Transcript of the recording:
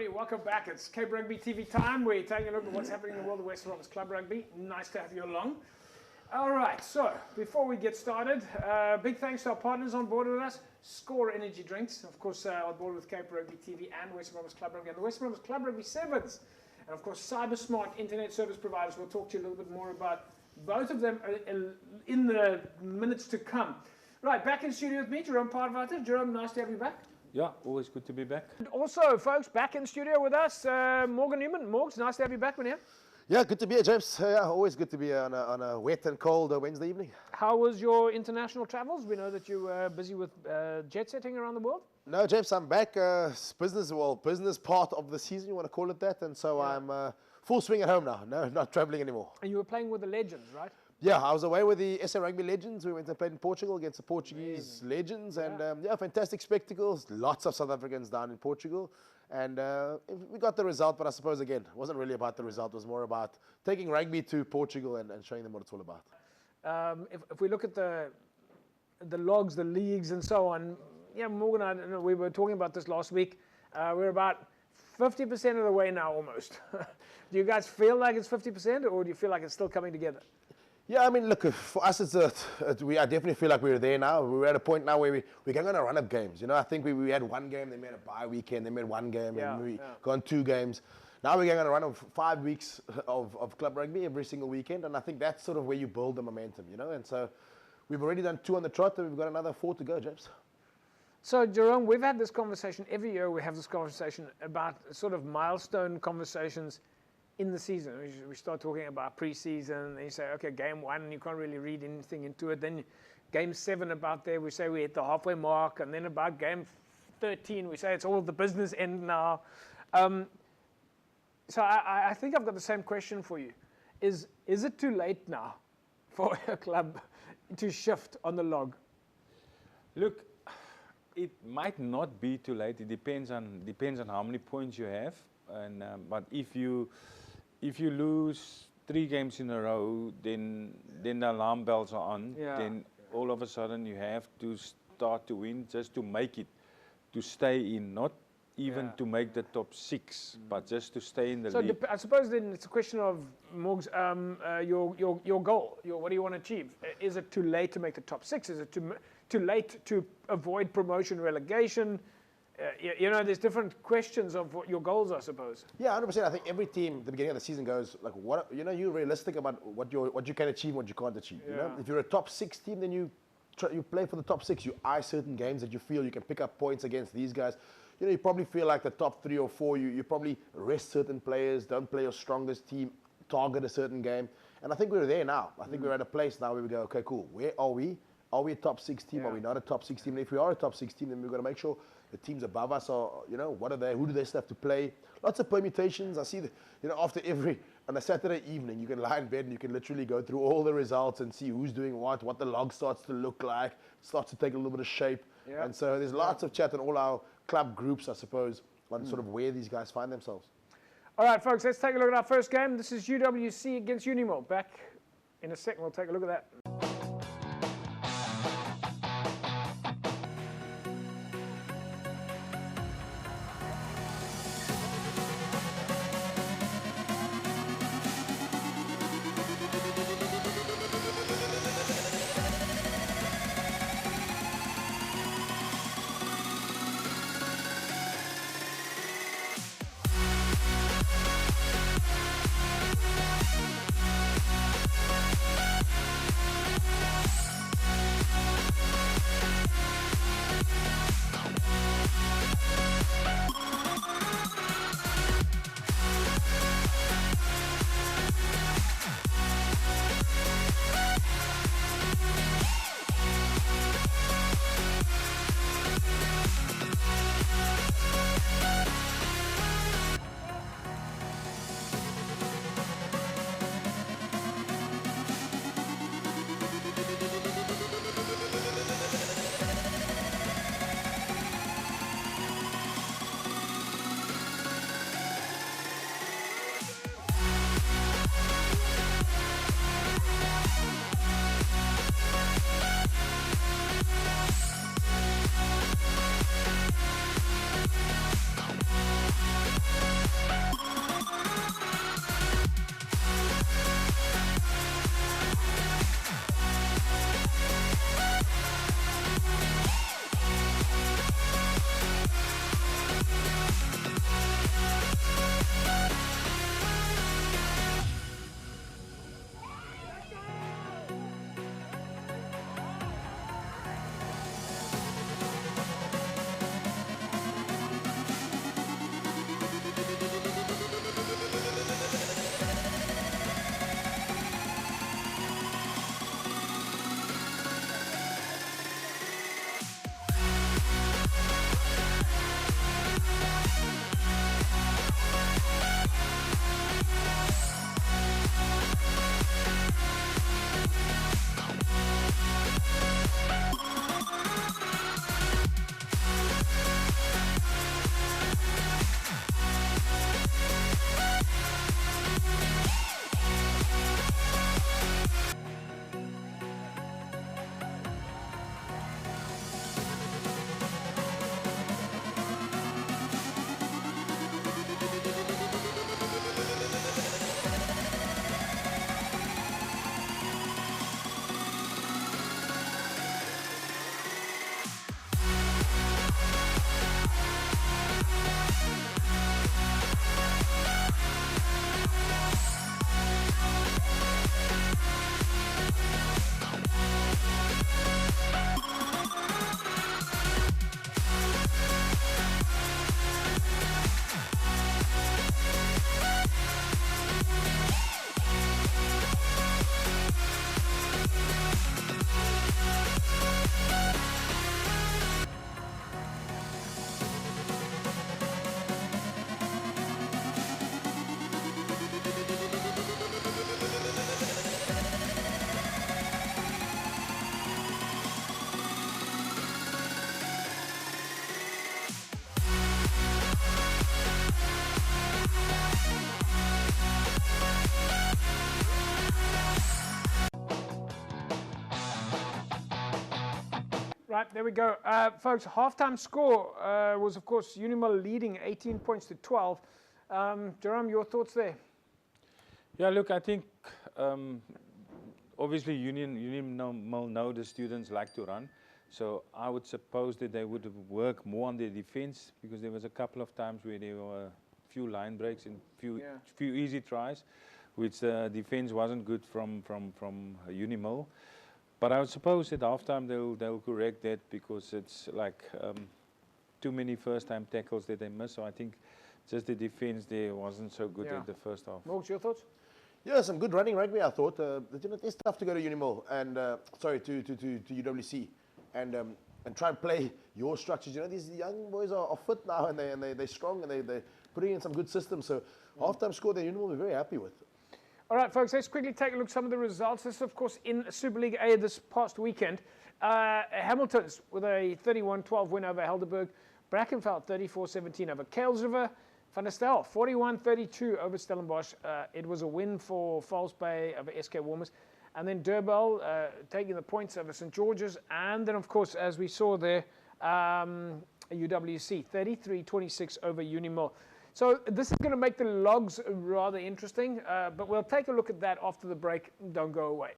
everybody, welcome back. It's Cape Rugby TV time. We're taking a look at what's happening in the world of Western Province Club Rugby. Nice to have you along. All right, so before we get started, big thanks to our partners on board with us, Score Energy Drinks, of course on board with Cape Rugby TV and Western Province Club Rugby, and the Western Province Club Rugby Sevens, and of course CyberSmart Internet Service Providers. We'll talk to you a little bit more about both of them in the minutes to come. Right, back in studio with me, Jerome Parvata. Jerome, nice to have you back. Yeah, always good to be back. And also, folks, back in studio with us, Morgan Newman. Morgs, nice to have you back, man. Yeah, good to be here, James. Yeah, always good to be here on a wet and cold Wednesday evening. How was your international travels? We know that you were busy with jet setting around the world. No, James, I'm back. Business part of the season, you want to call it that. And so I'm full swing at home now. No, not traveling anymore. And you were playing with the legends, right? Yeah, I was away with the SA Rugby Legends. We went and played in Portugal against the Portuguese Legends. And fantastic spectacles. Lots of South Africans down in Portugal. And we got the result, but I suppose, again, it wasn't really about the result. It was more about taking rugby to Portugal and showing them what it's all about. If we look at the logs, the leagues, and so on, yeah, Morgan and I, we were talking about this last week. We're about 50% of the way now, almost. Do you guys feel like it's 50%, or do you feel like it's still coming together? Yeah, I mean, look, for us, I definitely feel like we're there now. We're at a point now where we're going on a run of games. You know, I think we had one game, then we had a bye weekend, then we had one game, and we got 2 games. Now we're going on a run of 5 weeks of club rugby every single weekend, and I think that's sort of where you build the momentum, you know. And so we've already done 2 on the trot, and we've got another 4 to go, James. So, Jerome, we've had this conversation, every year we have this conversation about sort of milestone conversations in the season. We start talking about pre-season, and you say, okay, game 1, you can't really read anything into it. Then game 7, about there, we say we're at the halfway mark. And then about game 13, we say it's all the business end now. So I think I've got the same question for you. Is it too late now for a club to shift on the log? Look, it might not be too late. It depends on how many points you have. And but if you lose 3 games in a row, then the alarm bells are on. Yeah. Then all of a sudden you have to start to win just to make it, to stay in, not even to make the top 6, but just to stay in the league. So I suppose then it's a question of Morgs, your goal. What do you want to achieve? Is it too late to make the top 6? Is it too late to avoid promotion, relegation? You know, there's different questions of what your goals are, I suppose. Yeah, 100%. I think every team at the beginning of the season goes like, what, you know, you're realistic about what you can achieve, what you can't achieve. You know, if you're a top 6 team, then you play for the top 6. You eye certain games that you feel you can pick up points against these guys. You know, you probably feel like the top 3 or 4. You probably rest certain players, don't play your strongest team, target a certain game. And I think we're there now. I think we're at a place now where we go, okay, cool. Where are we? Are we a top 6 team? Are we not a top 6 team? And if we are a top 6 team, then we've got to make sure the teams above us are, you know, what are they? Who do they still have to play? Lots of permutations. I see that, you know, after on a Saturday evening, you can lie in bed and you can literally go through all the results and see who's doing what the log starts to look like, starts to take a little bit of shape. Yeah. And so there's lots of chat in all our club groups, I suppose, on sort of where these guys find themselves. All right, folks, let's take a look at our first game. This is UWC against Unil. Back in a second, we'll take a look at that. right, there we go. Folks, halftime score was, of course, Unil leading 18 points to 12. Jerome, your thoughts there? Yeah, look, I think obviously Unil know the students like to run. So I would suppose that they would work more on their defense, because there was a couple of times where there were a few line breaks and few easy tries, which the defense wasn't good from Unil. But I would suppose at halftime they'll correct that, because it's like too many first-time tackles that they miss. So I think just the defense there wasn't so good at the first half. Morgs, your thoughts? Yeah, some good running rugby, I thought. It's tough to go to Unil and to UWC and try and play your structures. You know, these young boys are fit now, and they're strong, and they're putting in some good systems. So halftime score that Unil we're very happy with. All right, folks, let's quickly take a look at some of the results. This, of course, in Super League A this past weekend. Hamilton's with a 31-12 win over Helderberg. Brackenfell 34-17 over Kuilsriver. Van der Stel 41-32 over Stellenbosch. It was a win for False Bay over SK Warmers. And then Durbel taking the points over St. George's. And then, of course, as we saw there, UWC 33-26 over Unil. So this is going to make the logs rather interesting, but we'll take a look at that after the break. Don't go away.